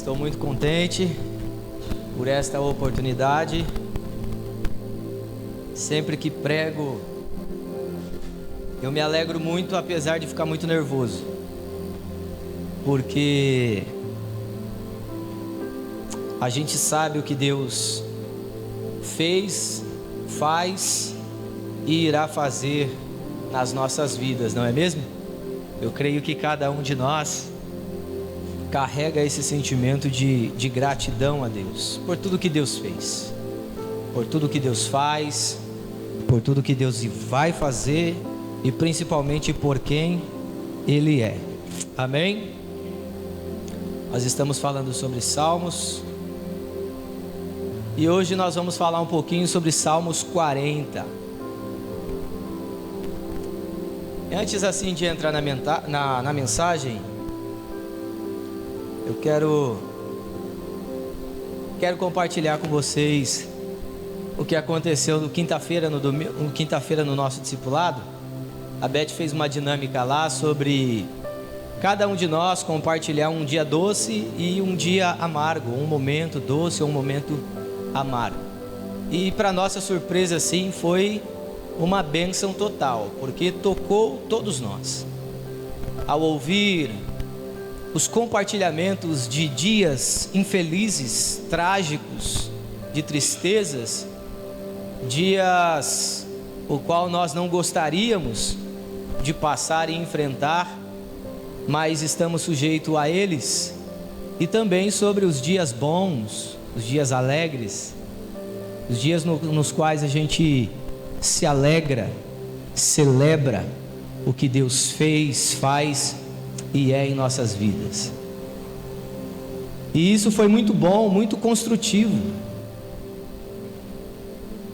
Estou muito contente por esta oportunidade. Sempre que prego, eu me alegro muito, apesar de ficar muito nervoso, porque a gente sabe o que Deus fez, faz e irá fazer nas nossas vidas, não é mesmo? Eu creio que cada um de nós carrega esse sentimento de gratidão a Deus, por tudo que Deus fez, por tudo que Deus faz, por tudo que Deus vai fazer e principalmente por quem Ele é. Amém? Nós estamos falando sobre Salmos e hoje nós vamos falar um pouquinho sobre Salmos 40. Antes assim de entrar na mensagem, eu quero compartilhar com vocês o que aconteceu no quinta-feira no nosso discipulado. A Beth fez uma dinâmica lá sobre cada um de nós compartilhar um dia doce e um dia amargo, um momento doce ou um momento amargo. E para nossa surpresa, sim, foi uma bênção total, porque tocou todos nós. Ao ouvir os compartilhamentos de dias infelizes, trágicos, de tristezas, dias o qual nós não gostaríamos de passar e enfrentar, mas estamos sujeitos a eles, e também sobre os dias bons, os dias alegres, os dias nos quais a gente se alegra, celebra o que Deus fez, faz e é em nossas vidas. E isso foi muito bom, muito construtivo,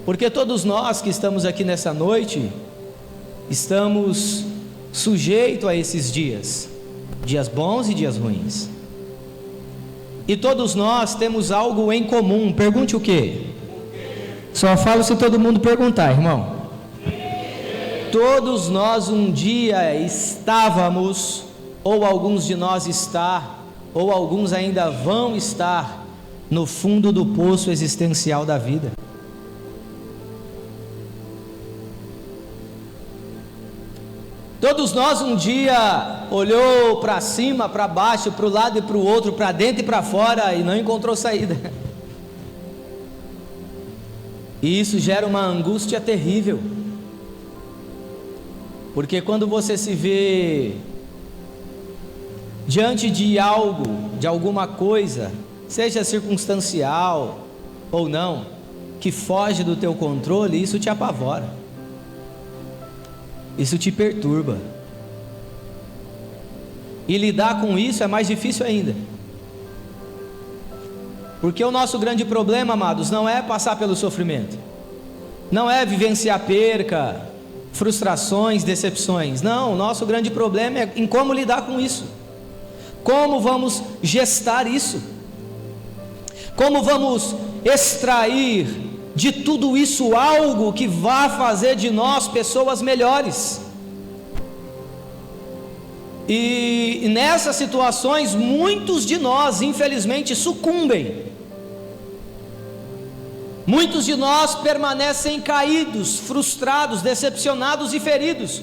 porque todos nós que estamos aqui nessa noite estamos sujeitos a esses dias bons e dias ruins, e todos nós temos algo em comum. Pergunte o quê? Só falo se todo mundo perguntar, irmão. Todos nós um dia estávamos, ou alguns de nós ou alguns ainda vão estar no fundo do poço existencial da vida. Todos nós um dia olhou para cima, para baixo, para o lado e para o outro, para dentro e para fora e não encontrou saída. E isso gera uma angústia terrível, porque quando você se vê diante de algo, de alguma coisa, seja circunstancial ou não, que foge do teu controle, isso te apavora, isso te perturba, e lidar com isso é mais difícil ainda, porque o nosso grande problema, amados, não é passar pelo sofrimento, não é vivenciar perca, frustrações, decepções. Não, o nosso grande problema é em como lidar com isso, como vamos gestar isso, como vamos extrair de tudo isso algo que vá fazer de nós pessoas melhores. E nessas situações muitos de nós infelizmente sucumbem, muitos de nós permanecem caídos, frustrados, decepcionados e feridos,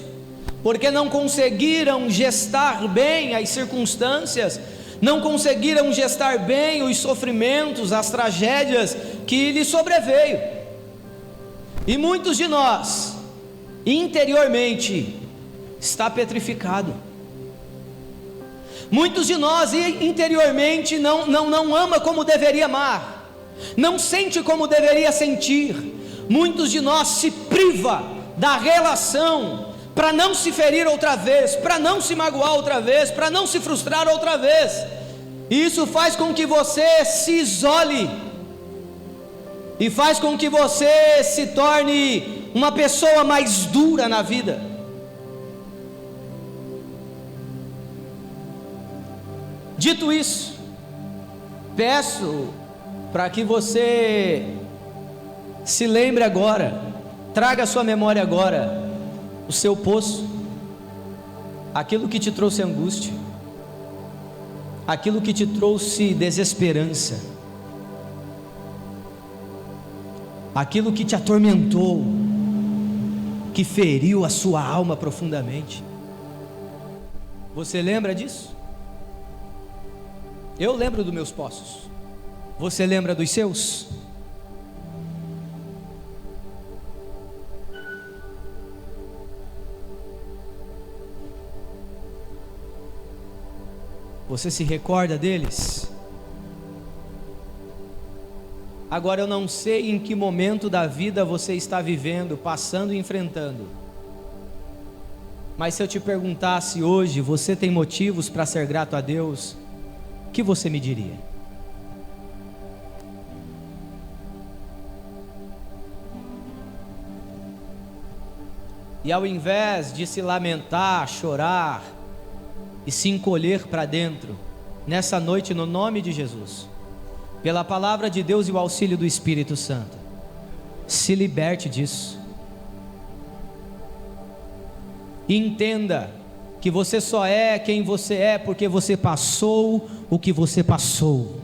porque não conseguiram gestar bem as circunstâncias, não conseguiram gestar bem os sofrimentos, as tragédias que lhes sobreveio. E muitos de nós, interiormente, está petrificado. Muitos de nós interiormente não ama como deveria amar, não sente como deveria sentir. Muitos de nós se priva da relação para não se ferir outra vez, para não se magoar outra vez, para não se frustrar outra vez. E isso faz com que você se isole, e faz com que você se torne uma pessoa mais dura na vida. Dito isso, peço para que você se lembre agora, traga à sua memória agora o seu poço, aquilo que te trouxe angústia, aquilo que te trouxe desesperança, aquilo que te atormentou, que feriu a sua alma profundamente. Você lembra disso? Eu lembro dos meus poços. Você lembra dos seus? Você se recorda deles? Agora eu não sei em que momento da vida você está vivendo, passando e enfrentando. Mas se eu te perguntasse hoje, você tem motivos para ser grato a Deus? O que você me diria? E ao invés de se lamentar, chorar e se encolher para dentro, nessa noite, no nome de Jesus, pela palavra de Deus e o auxílio do Espírito Santo, se liberte disso. E entenda que você só é quem você é porque você passou o que você passou.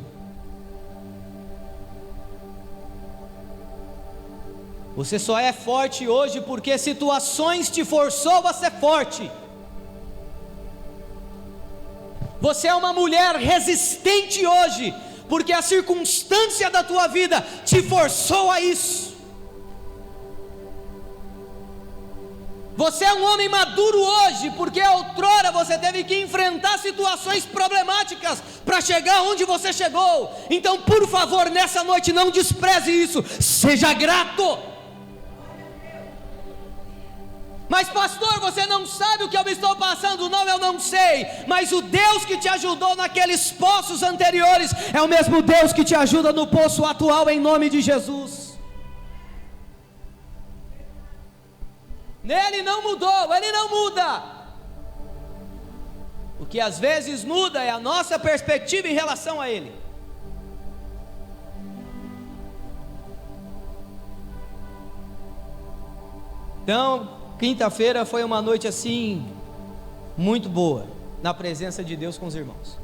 Você só é forte hoje porque situações te forçou a ser forte. Você é uma mulher resistente hoje porque a circunstância da tua vida te forçou a isso. Você é um homem maduro hoje, porque outrora você teve que enfrentar situações problemáticas para chegar onde você chegou. Então, por favor, nessa noite não despreze isso, seja grato. Mas pastor, você não sabe o que eu estou passando. Não, eu não sei, mas o Deus que te ajudou naqueles poços anteriores é o mesmo Deus que te ajuda no poço atual, em nome de Jesus. Nele não mudou, ele não muda. O que às vezes muda é a nossa perspectiva em relação a ele. Então, quinta-feira foi uma noite assim, muito boa, na presença de Deus com os irmãos.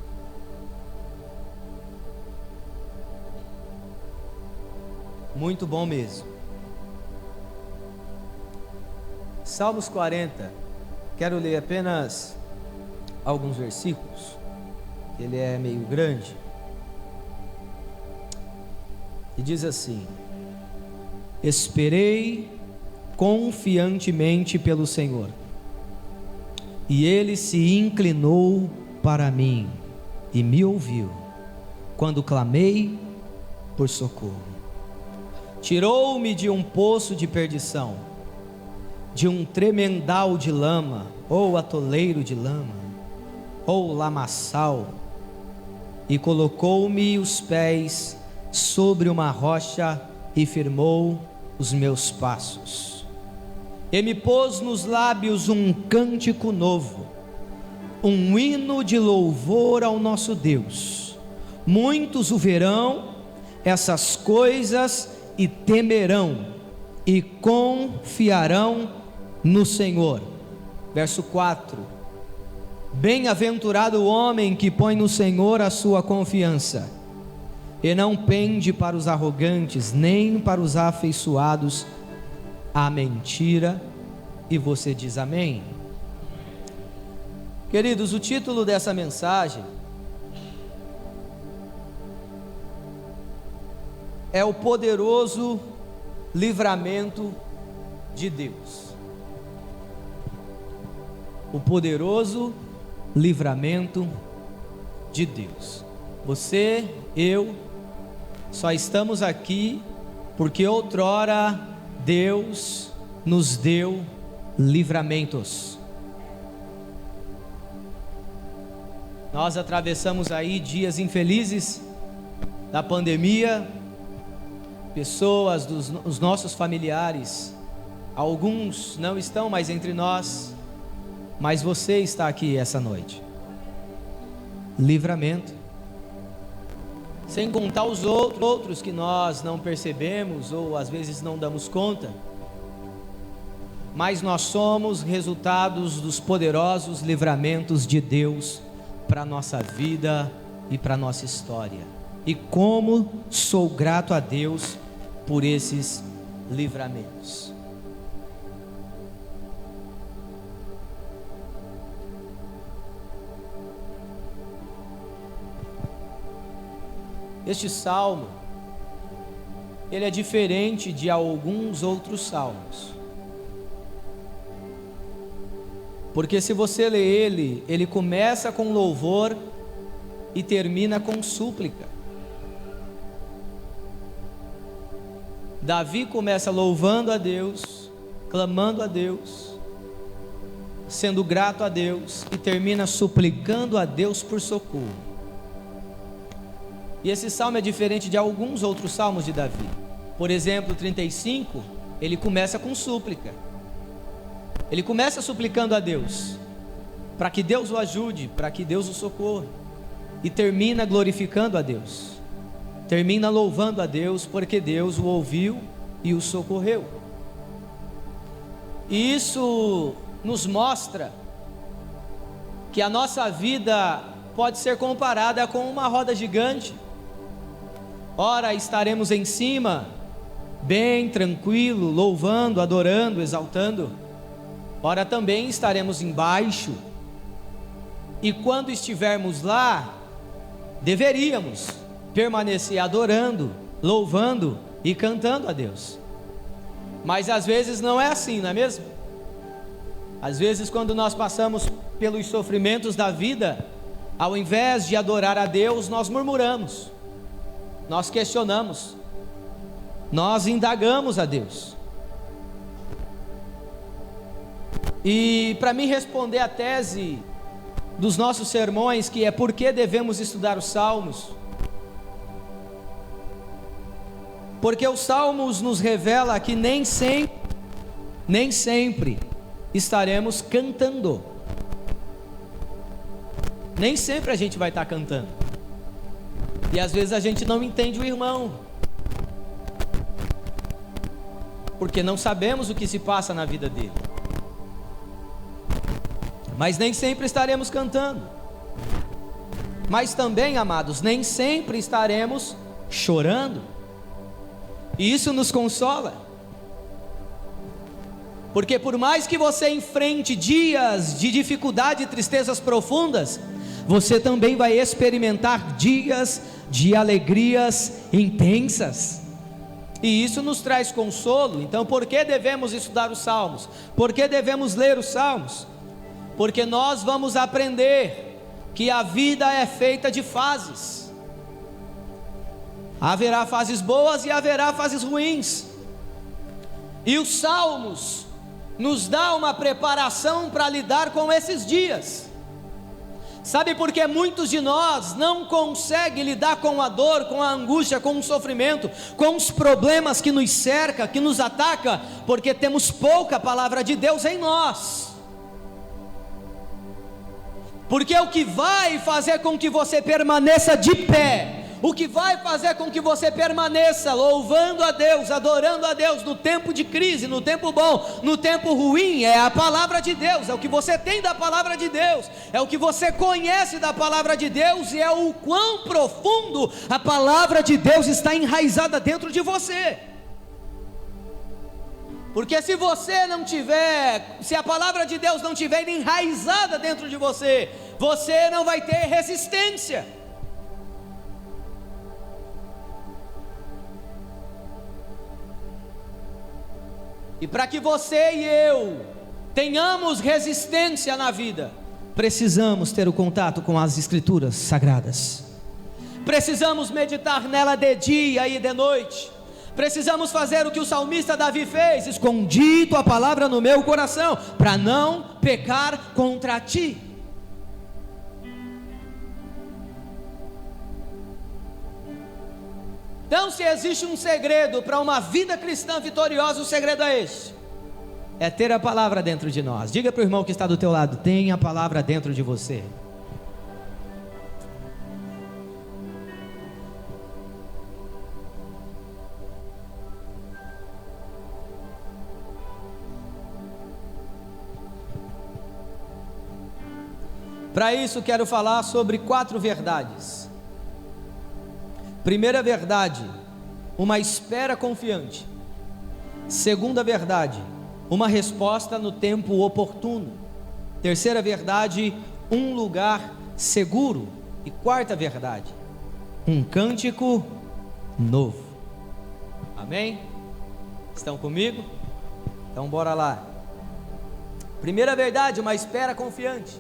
Muito bom mesmo. Salmos 40, quero ler apenas alguns versículos, ele é meio grande, e diz assim: esperei confiantemente pelo Senhor, e Ele se inclinou para mim, e me ouviu, quando clamei por socorro. Tirou-me de um poço de perdição, de um tremendal de lama, ou atoleiro de lama, ou lamaçal, e colocou-me os pés sobre uma rocha, e firmou os meus passos, e me pôs nos lábios um cântico novo, um hino de louvor ao nosso Deus. Muitos o verão, essas coisas, e temerão, e confiarão no Senhor. Verso 4: bem-aventurado o homem que põe no Senhor a sua confiança, e não pende para os arrogantes, nem para os afeiçoados à mentira. E você diz amém? Queridos, o título dessa mensagem é o poderoso livramento de Deus. O poderoso livramento de Deus. Você, eu, só estamos aqui porque outrora Deus nos deu livramentos. Nós atravessamos aí dias infelizes da pandemia, pessoas os nossos familiares, alguns não estão mais entre nós, mas você está aqui essa noite. Livramento. Sem contar os outros que nós não percebemos ou às vezes não damos conta, mas nós somos resultados dos poderosos livramentos de Deus para a nossa vida e para a nossa história. E como sou grato a Deus por esses livramentos. Este salmo, ele é diferente de alguns outros salmos. Porque se você ler ele, ele começa com louvor e termina com súplica. Davi começa louvando a Deus, clamando a Deus, sendo grato a Deus, e termina suplicando a Deus por socorro. E esse salmo é diferente de alguns outros salmos de Davi. Por exemplo, 35, ele começa com súplica. Ele começa suplicando a Deus, para que Deus o ajude, para que Deus o socorra. E termina glorificando a Deus. Termina louvando a Deus, porque Deus o ouviu e o socorreu. E isso nos mostra que a nossa vida pode ser comparada com uma roda gigante. Ora estaremos em cima, bem tranquilo, louvando, adorando, exaltando. Ora também estaremos embaixo. E quando estivermos lá, deveríamos permanecer adorando, louvando e cantando a Deus. Mas às vezes não é assim, não é mesmo? Às vezes, quando nós passamos pelos sofrimentos da vida, ao invés de adorar a Deus, nós murmuramos, nós questionamos, nós indagamos a Deus. E para mim responder a tese dos nossos sermões, que é por que devemos estudar os Salmos, porque os Salmos nos revela que nem sempre estaremos cantando. Nem sempre a gente vai estar cantando. E às vezes a gente não entende o irmão, porque não sabemos o que se passa na vida dele. Mas nem sempre estaremos cantando. Mas também, amados, nem sempre estaremos chorando. E isso nos consola. Porque por mais que você enfrente dias de dificuldade e tristezas profundas, você também vai experimentar dias de alegrias intensas. E isso nos traz consolo. Então, por que devemos estudar os Salmos? Por que devemos ler os Salmos? Porque nós vamos aprender que a vida é feita de fases. Haverá fases boas e haverá fases ruins. E os Salmos nos dá uma preparação para lidar com esses dias. Sabe por que muitos de nós não conseguem lidar com a dor, com a angústia, com o sofrimento, com os problemas que nos cercam, que nos atacam? Porque temos pouca palavra de Deus em nós. Porque o que vai fazer com que você permaneça de pé, o que vai fazer com que você permaneça louvando a Deus, adorando a Deus no tempo de crise, no tempo bom, no tempo ruim, é a palavra de Deus, é o que você tem da palavra de Deus, é o que você conhece da palavra de Deus, e é o quão profundo a palavra de Deus está enraizada dentro de você. Porque se você não tiver, se a palavra de Deus não tiver enraizada dentro de você, você não vai ter resistência. E para que você e eu tenhamos resistência na vida, precisamos ter o contato com as Escrituras Sagradas. Precisamos meditar nela de dia e de noite. Precisamos fazer o que o salmista Davi fez: escondi tua palavra no meu coração, para não pecar contra ti. Então, se existe um segredo para uma vida cristã vitoriosa, o segredo é este: é ter a palavra dentro de nós. Diga para o irmão que está do teu lado: tem a palavra dentro de você. Para isso quero falar sobre 4 verdades Primeira verdade, uma espera confiante. Segunda verdade, uma resposta no tempo oportuno. Terceira verdade, um lugar seguro. E quarta verdade, um cântico novo. Amém? Estão comigo? Então bora lá. Primeira verdade, uma espera confiante.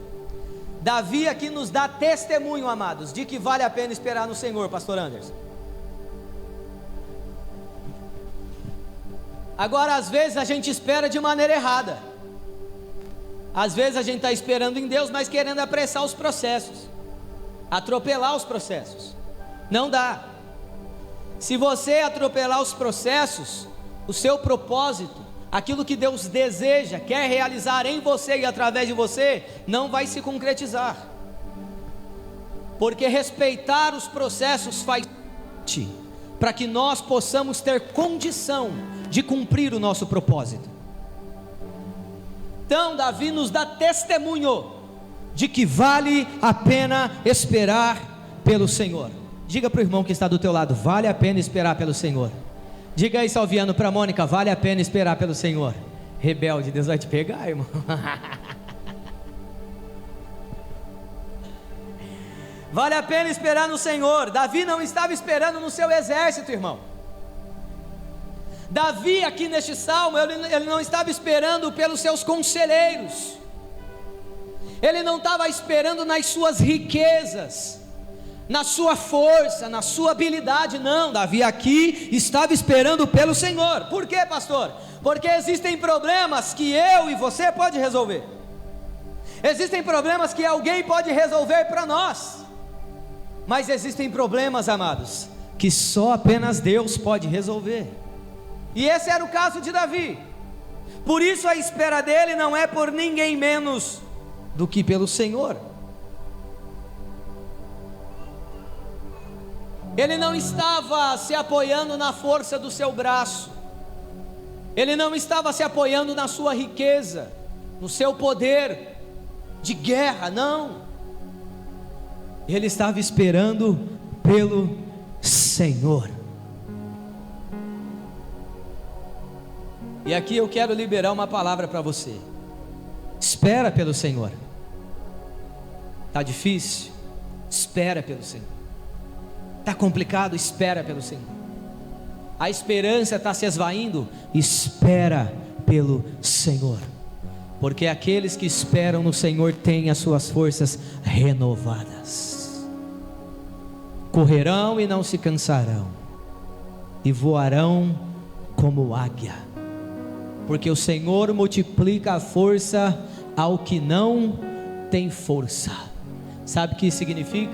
Davi aqui nos dá testemunho, amados, de que vale a pena esperar no Senhor, pastor Anderson. Agora, às vezes a gente espera de maneira errada. Às vezes a gente está esperando em Deus, mas querendo apressar os processos, atropelar os processos. Não dá. Se você atropelar os processos, o seu propósito, aquilo que Deus deseja, quer realizar em você e através de você, não vai se concretizar. Porque respeitar os processos faz parte para que nós possamos ter condição de cumprir o nosso propósito. Então Davi nos dá testemunho de que vale a pena esperar pelo Senhor. Diga para o irmão que está do teu lado: vale a pena esperar pelo Senhor. Diga aí, Salviano, para Mônica: vale a pena esperar pelo Senhor. Rebelde, Deus vai te pegar, irmão. Vale a pena esperar no Senhor. Davi não estava esperando no seu exército, irmão. Davi aqui neste salmo, ele não estava esperando pelos seus conselheiros. Ele não estava esperando nas suas riquezas, na sua força, na sua habilidade. Não, Davi aqui estava esperando pelo Senhor. Por quê, pastor? Porque existem problemas que eu e você pode resolver. Existem problemas que alguém pode resolver para nós. Mas existem problemas, amados, que só apenas Deus pode resolver. E esse era o caso de Davi. Por isso a espera dele não é por ninguém menos do que pelo Senhor. Ele não estava se apoiando na força do seu braço. Ele não estava se apoiando na sua riqueza, no seu poder de guerra, não. Ele estava esperando pelo Senhor. E aqui eu quero liberar uma palavra para você. Espera pelo Senhor. Está difícil? Espera pelo Senhor. Está complicado? Espera pelo Senhor. A esperança está se esvaindo? Espera pelo Senhor. Porque aqueles que esperam no Senhor têm as suas forças renovadas. Correrão e não se cansarão, e voarão como águia. Porque o Senhor multiplica a força ao que não tem força. Sabe o que isso significa?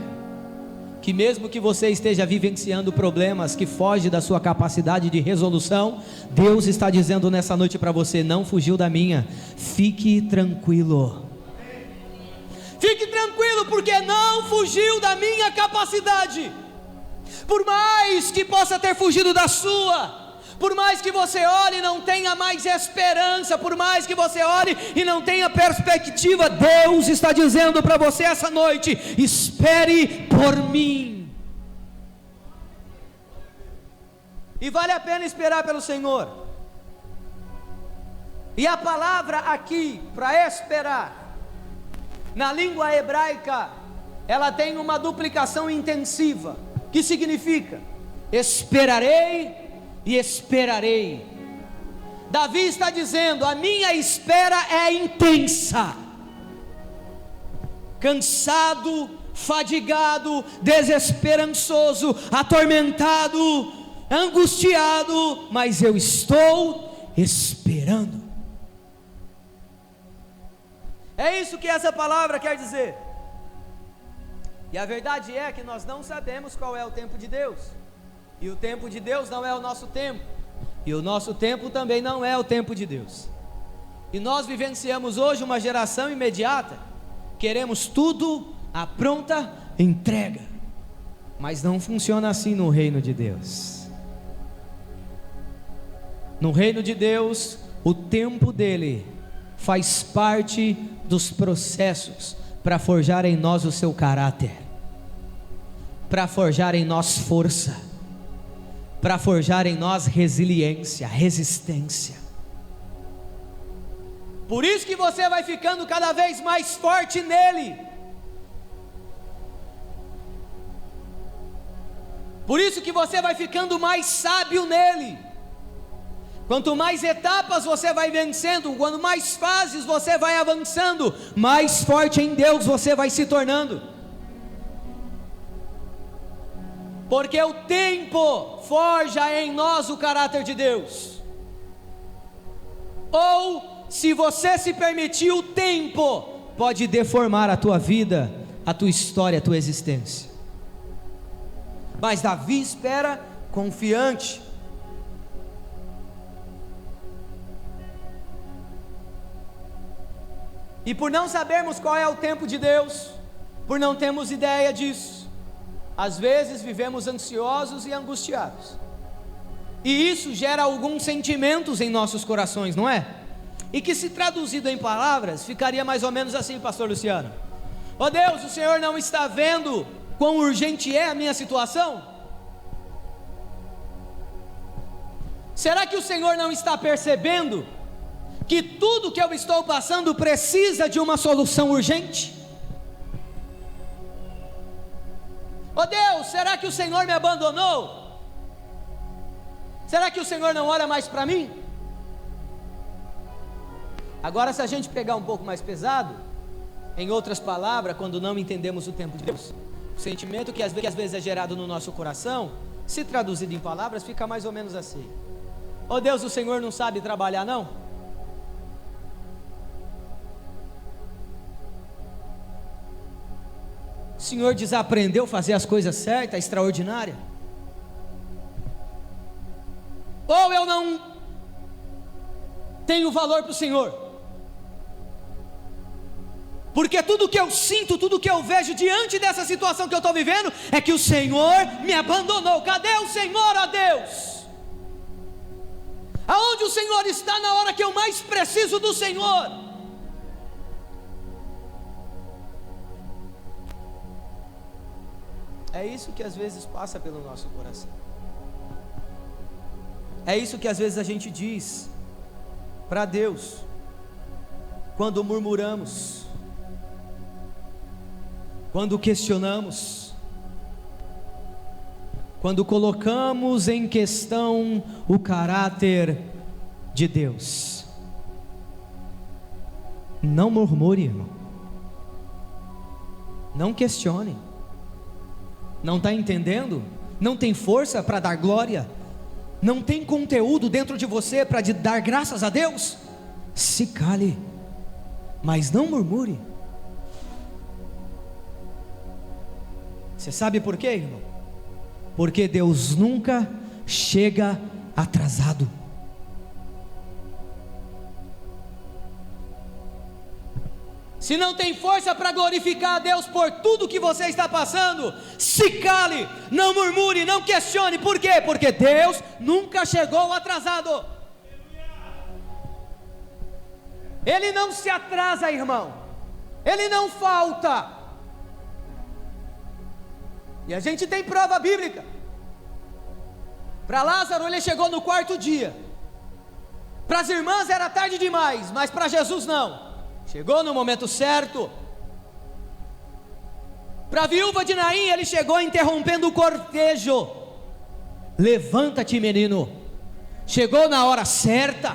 Que mesmo que você esteja vivenciando problemas que fogem da sua capacidade de resolução, Deus está dizendo nessa noite para você: não fugiu da minha, fique tranquilo. Fique tranquilo, porque não fugiu da minha capacidade. Por mais que possa ter fugido da sua, por mais que você olhe e não tenha mais esperança, por mais que você olhe e não tenha perspectiva, Deus está dizendo para você essa noite: espere por mim. E vale a pena esperar pelo Senhor. E a palavra aqui para esperar, na língua hebraica, ela tem uma duplicação intensiva, que significa: esperarei e esperarei. Davi está dizendo: a minha espera é intensa, cansado, fadigado, desesperançoso, atormentado, angustiado, mas eu estou esperando. É isso que essa palavra quer dizer. E a verdade é que nós não sabemos qual é o tempo de Deus. E o tempo de Deus não é o nosso tempo. E o nosso tempo também não é o tempo de Deus. E nós vivenciamos hoje uma geração imediata. Queremos tudo à pronta entrega. Mas não funciona assim no reino de Deus. No reino de Deus, o tempo dele faz parte dos processos para forjar em nós o seu caráter. para forjar em nós força, para forjar em nós resiliência, resistência. Por isso que você vai ficando cada vez mais forte nele. Por isso que você vai ficando mais sábio nele. Quanto mais etapas você vai vencendo, quanto mais fases você vai avançando, mais forte em Deus você vai se tornando. Porque o tempo forja em nós o caráter de Deus. Ou, se você se permitir, o tempo pode deformar a tua vida, a tua história, a tua existência. Mas Davi espera confiante. E por não sabermos qual é o tempo de Deus, por não termos ideia disso, às vezes vivemos ansiosos e angustiados. E isso gera alguns sentimentos em nossos corações, não é? E que, se traduzido em palavras, ficaria mais ou menos assim, pastor Luciano: ó Deus, o Senhor não está vendo quão urgente é a minha situação? Será que o Senhor não está percebendo que tudo que eu estou passando precisa de uma solução urgente? Ó Deus, será que o Senhor me abandonou? Será que o Senhor não olha mais para mim? Agora, se a gente pegar um pouco mais pesado, em outras palavras, quando não entendemos o tempo de Deus, o sentimento que às vezes é gerado no nosso coração, se traduzido em palavras, fica mais ou menos assim: ó Deus, o Senhor não sabe trabalhar não? O Senhor desaprendeu a fazer as coisas certas, extraordinárias? Ou eu não tenho valor para o Senhor? Porque tudo que eu sinto, tudo que eu vejo diante dessa situação que eu estou vivendo, é que o Senhor me abandonou. Cadê o Senhor, ó Deus? Aonde o Senhor está na hora que eu mais preciso do Senhor? É isso que às vezes passa pelo nosso coração. É isso que às vezes a gente diz para Deus, quando murmuramos, quando questionamos, quando colocamos em questão o caráter de Deus. Não murmure, irmão. Não questione. Não está entendendo? Não tem força para dar glória? Não tem conteúdo dentro de você para dar graças a Deus? Se cale, mas não murmure. Você sabe por quê, irmão? Porque Deus nunca chega atrasado. Se não tem força para glorificar a Deus por tudo que você está passando, se cale, não murmure, não questione. Por quê? Porque Deus nunca chegou atrasado. Ele não se atrasa, irmão. Ele não falta. E a gente tem prova bíblica. Para Lázaro ele chegou no quarto dia. Para as irmãs era tarde demais, mas para Jesus não. Chegou no momento certo. Para a viúva de Naim ele chegou interrompendo o cortejo. Levanta-te, menino. Chegou na hora certa.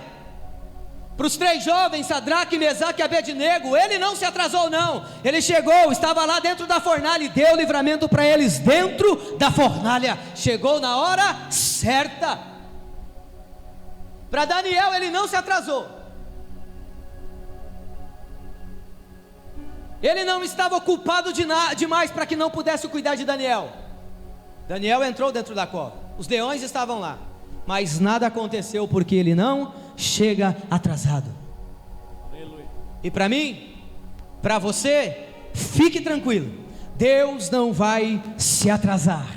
Para os 3 jovens, Sadraque, Mesaque e Abednego, ele não se atrasou não. Ele chegou, estava lá dentro da fornalha e deu livramento para eles dentro da fornalha. Chegou na hora certa. Para Daniel ele não se atrasou. Ele não estava ocupado demais para que não pudesse cuidar de Daniel. Daniel entrou dentro da cova, os leões estavam lá, mas nada aconteceu porque ele não chega atrasado. Aleluia. E para mim, para você, fique tranquilo, Deus não vai se atrasar.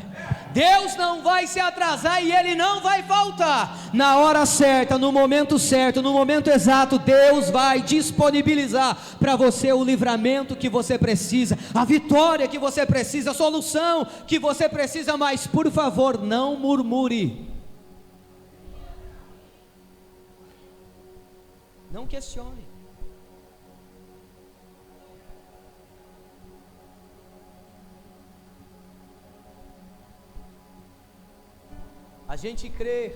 Deus não vai se atrasar e Ele não vai faltar. Na hora certa, no momento certo, no momento exato, Deus vai disponibilizar para você o livramento que você precisa, a vitória que você precisa, a solução que você precisa. Mas por favor, não murmure, não questione. A gente crê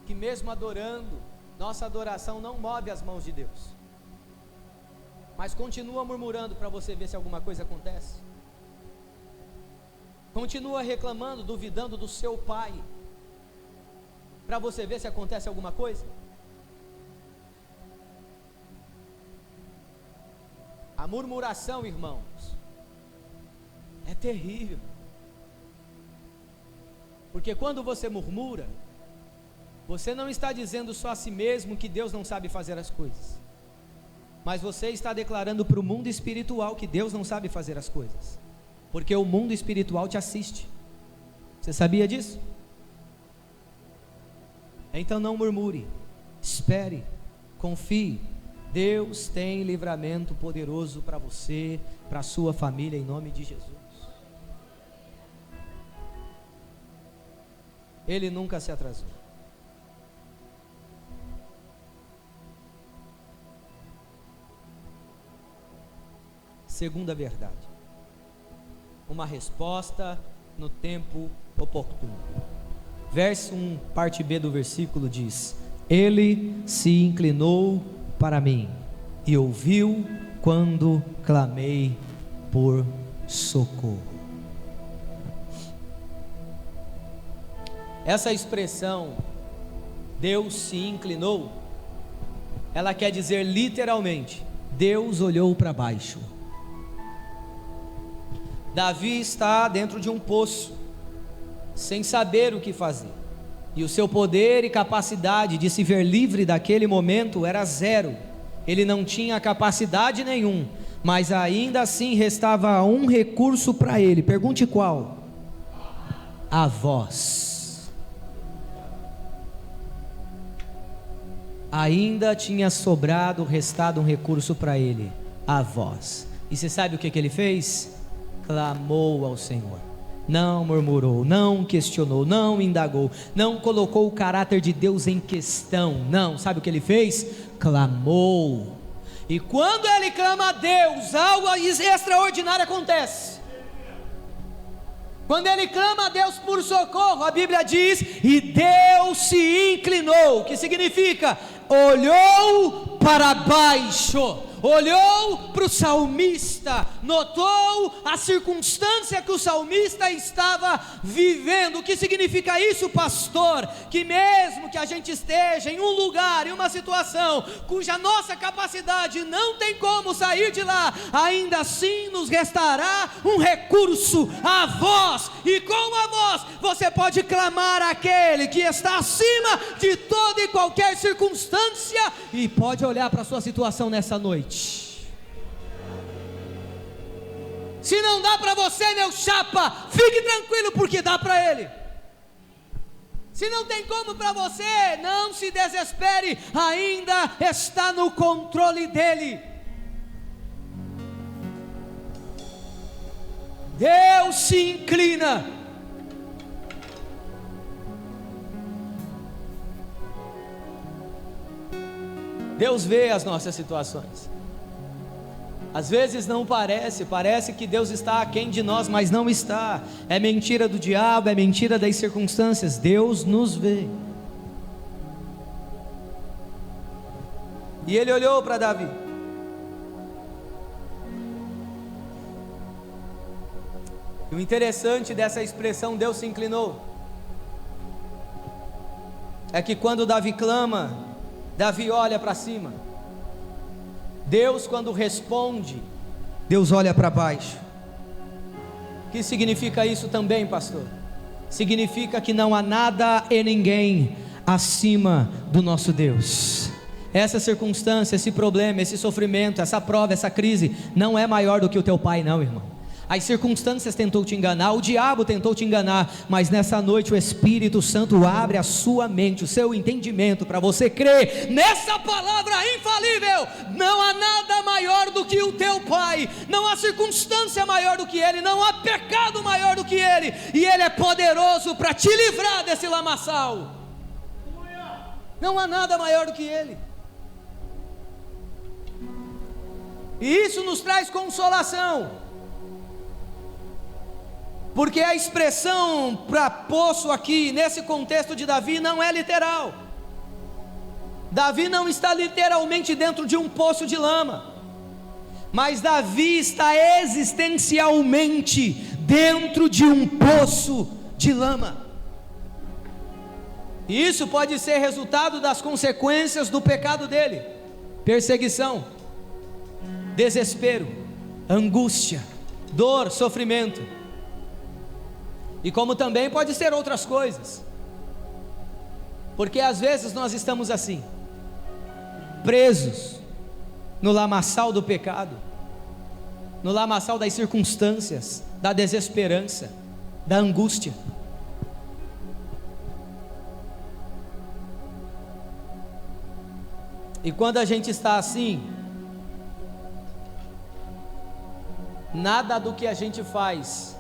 que mesmo adorando, nossa adoração não move as mãos de Deus, mas continua murmurando para você ver se alguma coisa acontece, continua reclamando, duvidando do seu pai, para você ver se acontece alguma coisa. A murmuração, irmãos, é terrível. Porque quando você murmura, você não está dizendo só a si mesmo que Deus não sabe fazer as coisas, mas você está declarando para o mundo espiritual que Deus não sabe fazer as coisas, porque o mundo espiritual te assiste. Você sabia disso? Então não murmure, espere, confie. Deus tem livramento poderoso para você, para a sua família, em nome de Jesus. Ele nunca se atrasou. Segunda verdade, uma resposta no tempo oportuno. Verso 1, parte B do versículo diz: Ele se inclinou para mim e ouviu quando clamei por socorro. Essa expressão, Deus se inclinou, ela quer dizer literalmente, Deus olhou para baixo. Davi está dentro de um poço, sem saber o que fazer, e o seu poder e capacidade de se ver livre daquele momento era zero. Ele não tinha capacidade nenhum, mas ainda assim restava um recurso para ele. Pergunte qual? A voz. Ainda tinha restado um recurso para ele, a voz. E você sabe o que ele fez? Clamou ao Senhor, não murmurou, não questionou, não indagou, não colocou o caráter de Deus em questão, não. Sabe o que ele fez? Clamou. E quando ele clama a Deus, algo extraordinário acontece. Quando ele clama a Deus por socorro, a Bíblia diz, e Deus se inclinou, que significa, olhou para baixo, olhou para o salmista, notou a circunstância que o salmista estava vivendo. O que significa isso, pastor? Que mesmo que a gente esteja em um lugar, em uma situação, cuja nossa capacidade não tem como sair de lá, ainda assim nos restará um recurso, a voz, e com a voz você pode clamar àquele que está acima de toda e qualquer circunstância, e pode olhar para a sua situação nessa noite. Se não dá para você, meu chapa, fique tranquilo, porque dá para Ele. Se não tem como para você, não se desespere, ainda está no controle dEle. Deus se inclina. Deus vê as nossas situações. Às vezes não parece que Deus está aquém de nós, mas não está. É mentira do diabo, é mentira das circunstâncias. Deus nos vê. E ele olhou para Davi. E o interessante dessa expressão, Deus se inclinou, é que quando Davi clama, Davi olha para cima. Deus, quando responde, Deus olha para baixo. O que significa isso também, pastor? Significa que não há nada e ninguém acima do nosso Deus. Essa circunstância, esse problema, esse sofrimento, essa prova, essa crise, não é maior do que o teu pai, não, irmão. as circunstâncias tentou te enganar, o diabo tentou te enganar, mas nessa noite o Espírito Santo abre a sua mente, o seu entendimento, para você crer nessa palavra infalível. Não há nada maior do que o teu Pai, não há circunstância maior do que Ele, não há pecado maior do que Ele, e Ele é poderoso para te livrar desse lamaçal. Não há nada maior do que Ele. E isso nos traz consolação, porque a expressão para poço aqui, nesse contexto de Davi, não é literal. Davi não está literalmente dentro de um poço de lama, mas Davi está existencialmente dentro de um poço de lama. E isso pode ser resultado das consequências do pecado dele: perseguição, desespero, angústia, dor, sofrimento. E como também pode ser outras coisas, porque às vezes nós estamos assim, presos no lamaçal do pecado, no lamaçal das circunstâncias, da desesperança, da angústia. E quando a gente está assim, nada do que a gente faz,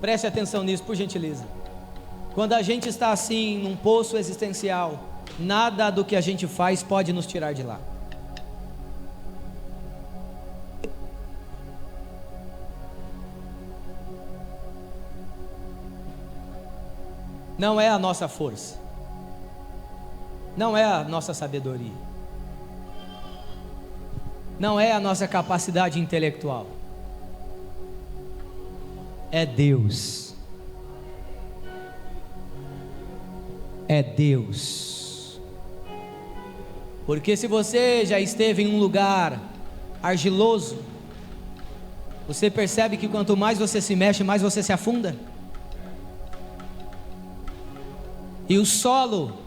preste atenção nisso por gentileza, quando a gente está assim num poço existencial, nada do que a gente faz pode nos tirar de lá. Não é a nossa força, não é a nossa sabedoria, não é a nossa capacidade intelectual, é Deus. É Deus. Porque se você já esteve em um lugar argiloso, você percebe que quanto mais você se mexe, mais você se afunda. E o solo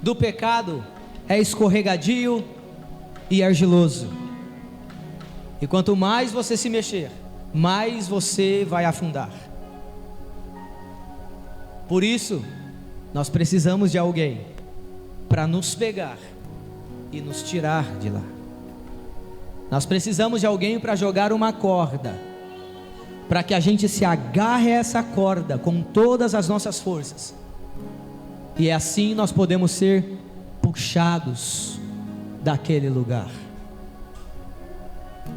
do pecado é escorregadio e argiloso. E quanto mais você se mexer, mais você vai afundar. Por isso, nós precisamos de alguém para nos pegar e nos tirar de lá. Nós precisamos de alguém para jogar uma corda, para que a gente se agarre a essa corda com todas as nossas forças, e assim nós podemos ser puxados daquele lugar.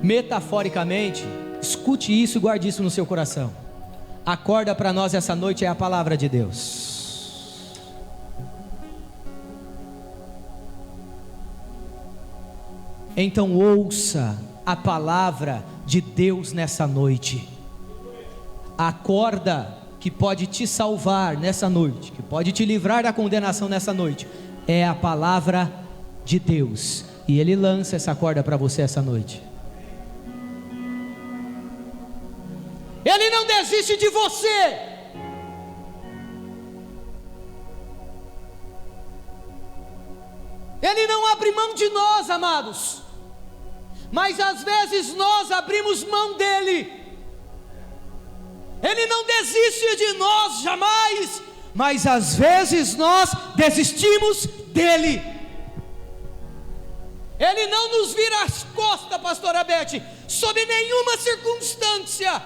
Metaforicamente, escute isso e guarde isso no seu coração. A corda para nós essa noite é a palavra de Deus. Então ouça a palavra de Deus nessa noite. A corda que pode te salvar nessa noite, que pode te livrar da condenação nessa noite, é a palavra de Deus. E Ele lança essa corda para você essa noite. Ele não desiste de você. Ele não abre mão de nós, amados, mas às vezes nós abrimos mão dele. Ele não desiste de nós jamais, mas às vezes nós desistimos dele. Ele não nos vira as costas, pastora Beth, sob nenhuma circunstância,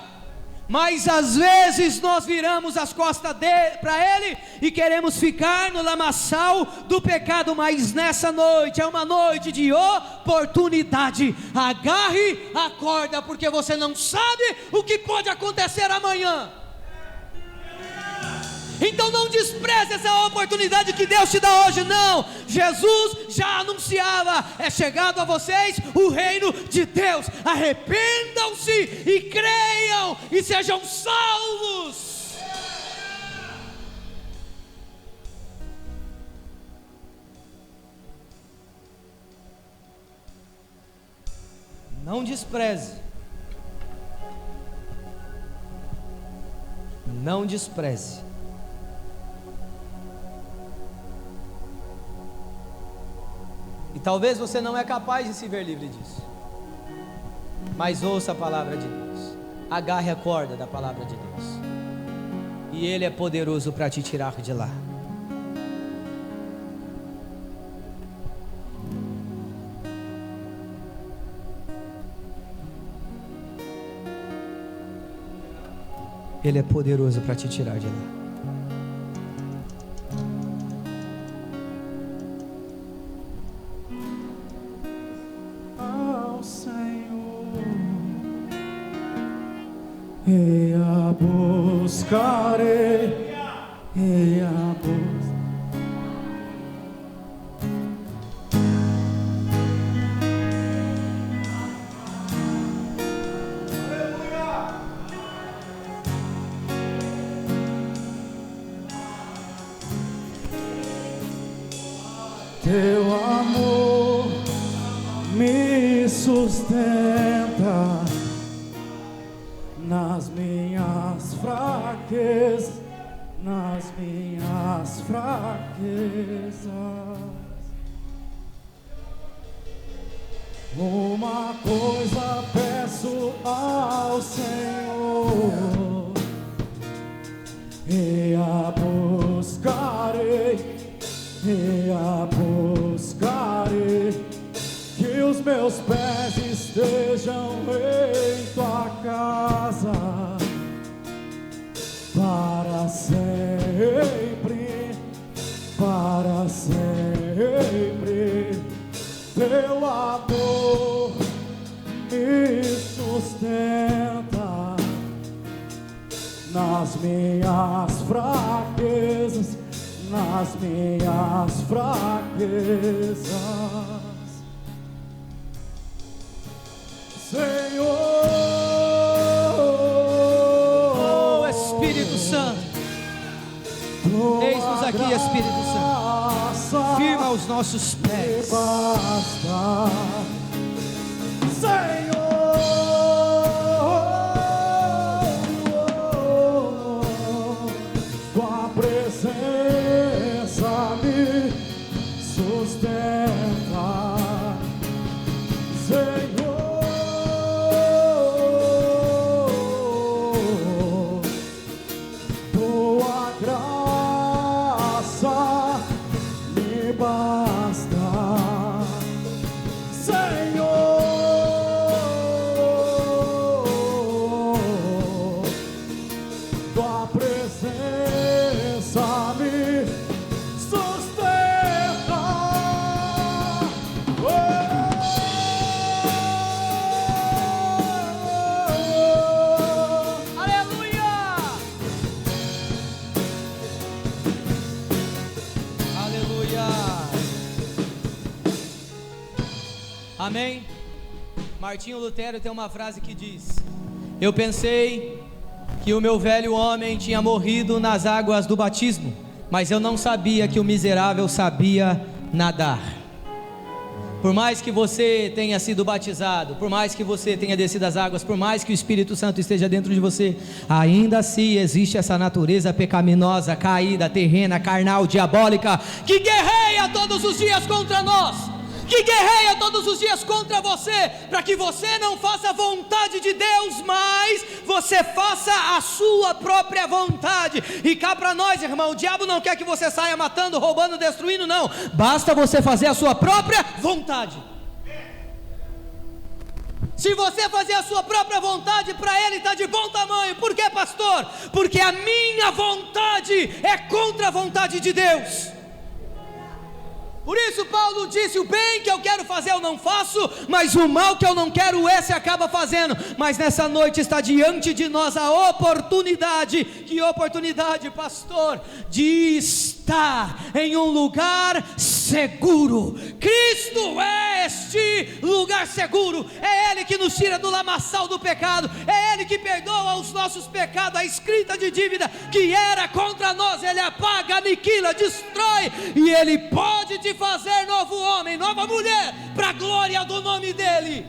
mas às vezes nós viramos as costas para Ele e queremos ficar no lamaçal do pecado. Mas nessa noite é uma noite de oportunidade. Agarre a corda, porque você não sabe o que pode acontecer amanhã. Então não despreze essa oportunidade que Deus te dá hoje, não. Jesus já anunciava: é chegado a vocês o reino de Deus. Arrependam-se e creiam e sejam salvos. Não despreze. Não despreze. E talvez você não é capaz de se ver livre disso, mas ouça a palavra de Deus. agarre a corda da palavra de Deus, e Ele é poderoso para te tirar de lá. Ele é poderoso para te tirar de lá. Ao Senhor eu buscarei, eu buscarei. Teu amor me sustenta nas minhas fraquezas, nas minhas fraquezas. Uma coisa peço ao Senhor, e a buscarei, e a buscarei, que os meus pés estejam em tua casa para sempre, para sempre. Teu amor me sustenta nas minhas fraquezas, nas minhas fraquezas. Senhor, Oh Espírito Santo, eis-nos aqui, Espírito Santo. Firma os nossos pés. Basta, Senhor, tua presença me sustenta, Senhor, tua graça me basta, Senhor, tua presença me sustenta. Aleluia! Aleluia! Amém? Martinho Lutero tem uma frase que diz: eu pensei que o meu velho homem tinha morrido nas águas do batismo, mas eu não sabia que o miserável sabia nadar. Por mais que você tenha sido batizado, por mais que você tenha descido as águas, por mais que o Espírito Santo esteja dentro de você, ainda assim existe essa natureza pecaminosa, caída, terrena, carnal, diabólica, que guerreia todos os dias contra nós, que guerreia todos os dias contra você, para que você não faça a vontade de Deus, mas você faça a sua própria vontade. E cá para nós, irmão, o diabo não quer que você saia matando, roubando, destruindo, não. Basta você fazer a sua própria vontade. Se você fazer a sua própria vontade, para ele está de bom tamanho. Por quê, pastor? Porque a minha vontade é contra a vontade de Deus. Por isso Paulo disse: o bem que eu quero fazer eu não faço, mas o mal que eu não quero esse acaba fazendo. Mas nessa noite está diante de nós a oportunidade. Que oportunidade, pastor? De estar em um lugar seguro. Cristo é este lugar seguro. É Ele que nos tira do lamaçal do pecado, é Ele que perdoa os nossos pecados. A escrita de dívida que era contra nós, Ele apaga, aniquila, destrói, e Ele pode te fazer novo homem, nova mulher, para a glória do nome dEle.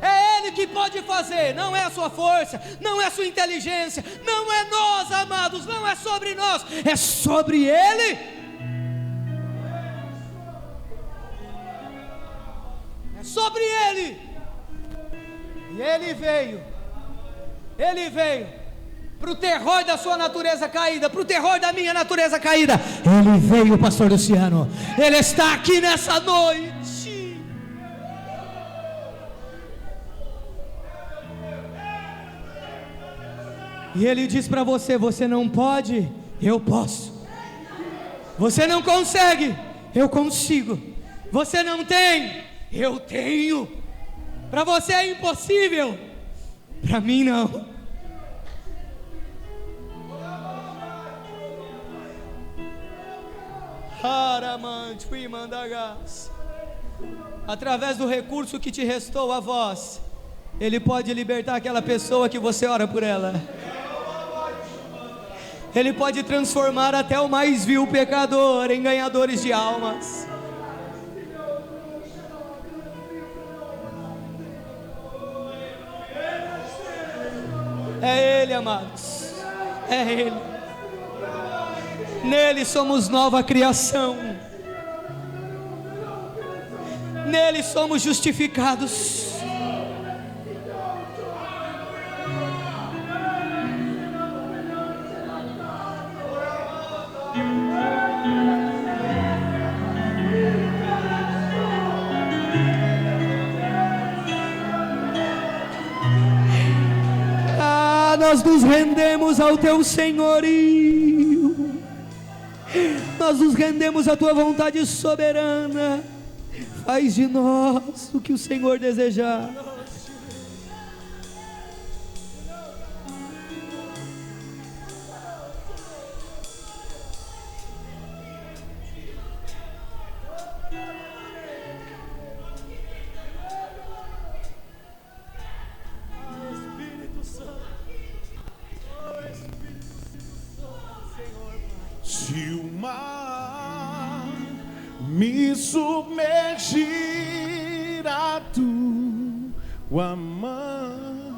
É Ele que pode fazer, não é a sua força, não é a sua inteligência, não é nós, amados, não é sobre nós, é sobre Ele. É sobre ele. E ele veio para o terror da sua natureza caída, para o terror da minha natureza caída. Ele veio, pastor Luciano. Ele está aqui nessa noite. E ele diz para você: você não pode, eu posso. Você não consegue, eu consigo. Você não tem, eu tenho. Para você é impossível, para mim não. Através do recurso que te restou, a voz, ele pode libertar aquela pessoa que você ora por ela. Ele pode transformar até o mais vil pecador em ganhadores de almas. É Ele, amados, é Ele. Nele somos nova criação. Nele somos justificados. Nós nos rendemos ao teu senhorio, nós nos rendemos à tua vontade soberana. Faz de nós o que o Senhor desejar. Se o mar me submergir, a tua mão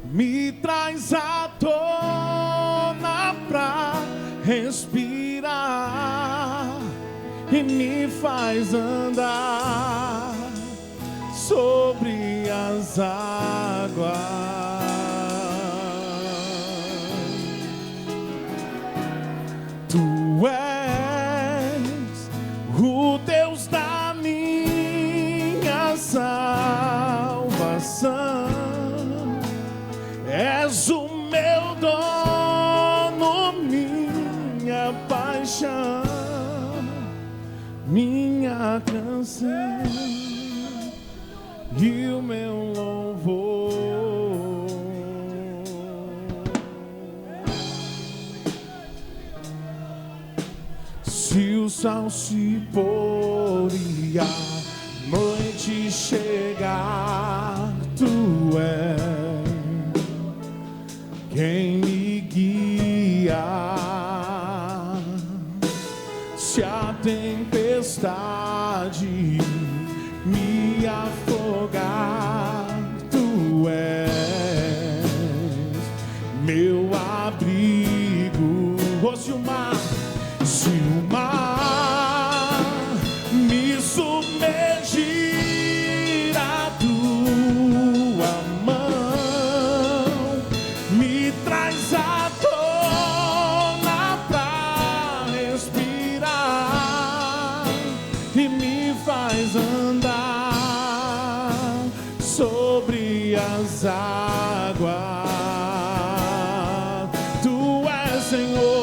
me traz à tona pra respirar e me faz andar sobre as águas. Tu és o Deus da minha salvação, és o meu dono, minha paixão, minha canção e o meu louvor. Se o sol se pôr e a noite chegar, tu és quem me guia. Se a tempestade me afogar, tu és meu abrigo. Ou se o mar me submergir, a tua mão me traz à tona pra respirar e me faz andar sobre as águas. Tu és Senhor.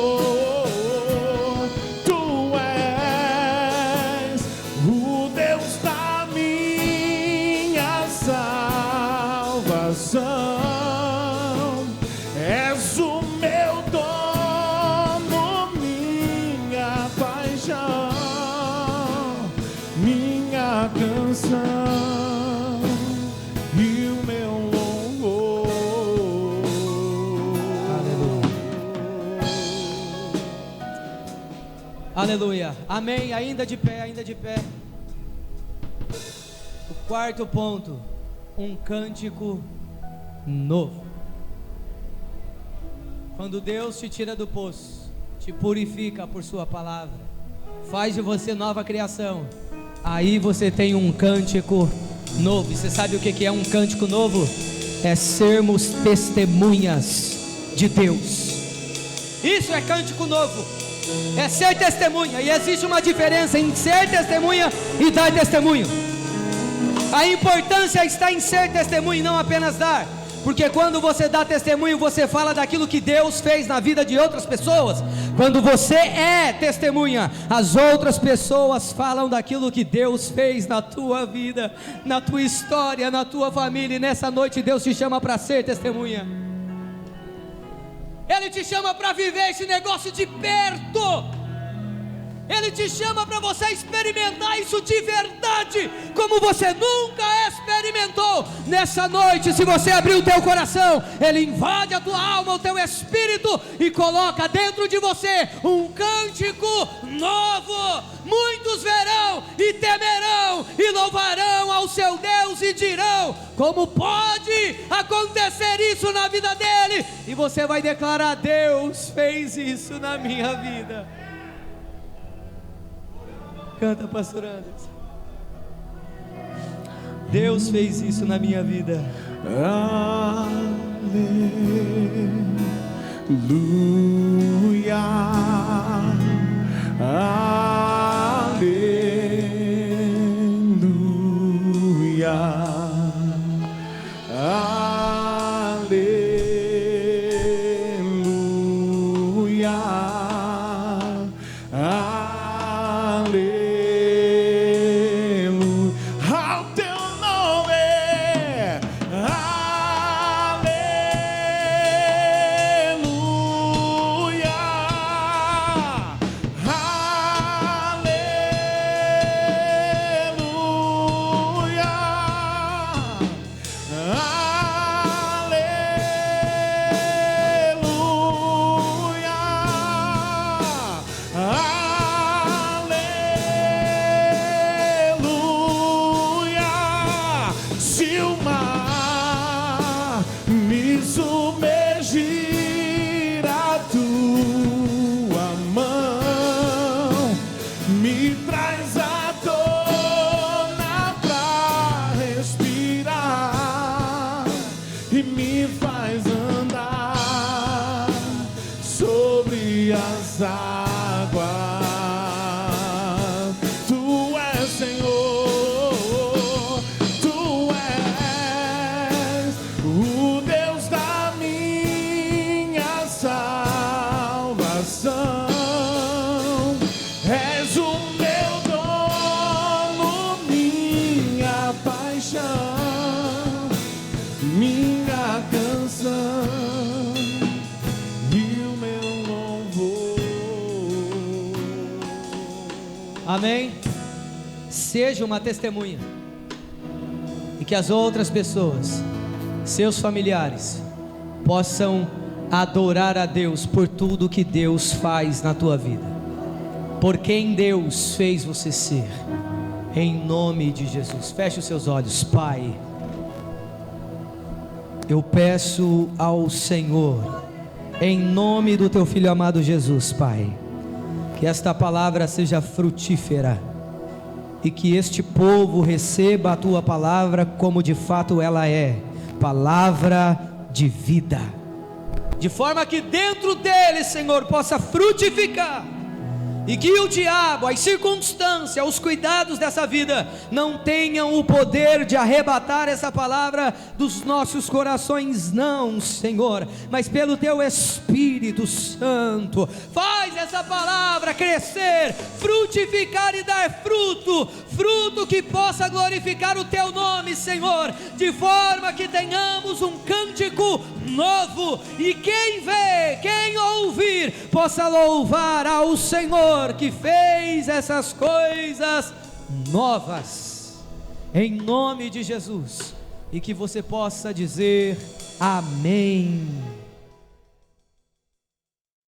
És o meu dono, minha paixão, minha canção e o meu louvor. Aleluia, amém. Ainda de pé, ainda de pé. O quarto ponto: um cântico novo. Quando Deus te tira do poço, te purifica por sua palavra, faz de você nova criação, aí você tem um cântico novo. E você sabe o que é um cântico novo? É sermos testemunhas de Deus. Isso é cântico novo, é ser testemunha. E existe uma diferença em ser testemunha e dar testemunho. A importância está em ser testemunha e não apenas dar. Porque quando você dá testemunho, você fala daquilo que Deus fez na vida de outras pessoas. Quando você é testemunha, as outras pessoas falam daquilo que Deus fez na tua vida, na tua história, na tua família. E nessa noite Deus te chama para ser testemunha. Ele te chama para viver esse negócio de perto. Ele te chama para você experimentar isso de verdade, como você nunca experimentou. Nessa noite, se você abrir o teu coração, Ele invade a tua alma, o teu espírito, e coloca dentro de você um cântico novo. Muitos verão e temerão e louvarão ao seu Deus e dirão: como pode acontecer isso na vida dele? E você vai declarar: Deus fez isso na minha vida. Canta, pastor Anderson. Deus fez isso na minha vida. Aleluia, aleluia, aleluia, aleluia. Ao teu nome, aleluia, aleluia, aleluia. Se o mar me submergir, a tua mão me traz à tona pra respirar e me faz andar sobre as águas. Tu és Senhor, tu és o Deus da minha salvação. És o meu dono, minha paixão, minha canção e o meu louvor. Amém? Seja uma testemunha, e que as outras pessoas, seus familiares, possam adorar a Deus por tudo que Deus faz na tua vida, por quem Deus fez você ser, em nome de Jesus. Feche os seus olhos. Pai, eu peço ao Senhor, em nome do teu Filho amado Jesus, Pai, que esta palavra seja frutífera, e que este povo receba a tua palavra como de fato ela é, palavra de vida, de forma que dentro deles, Senhor, possa frutificar, e que o diabo, as circunstâncias, os cuidados dessa vida não tenham o poder de arrebatar essa palavra dos nossos corações, não, Senhor, mas pelo teu Espírito Santo, faz essa palavra crescer, frutificar e dar fruto, fruto que possa glorificar o teu nome, Senhor, de forma que tenhamos um cântico novo, e quem vê, quem ouvir, possa louvar ao Senhor que fez essas coisas novas, em nome de Jesus, e que você possa dizer amém.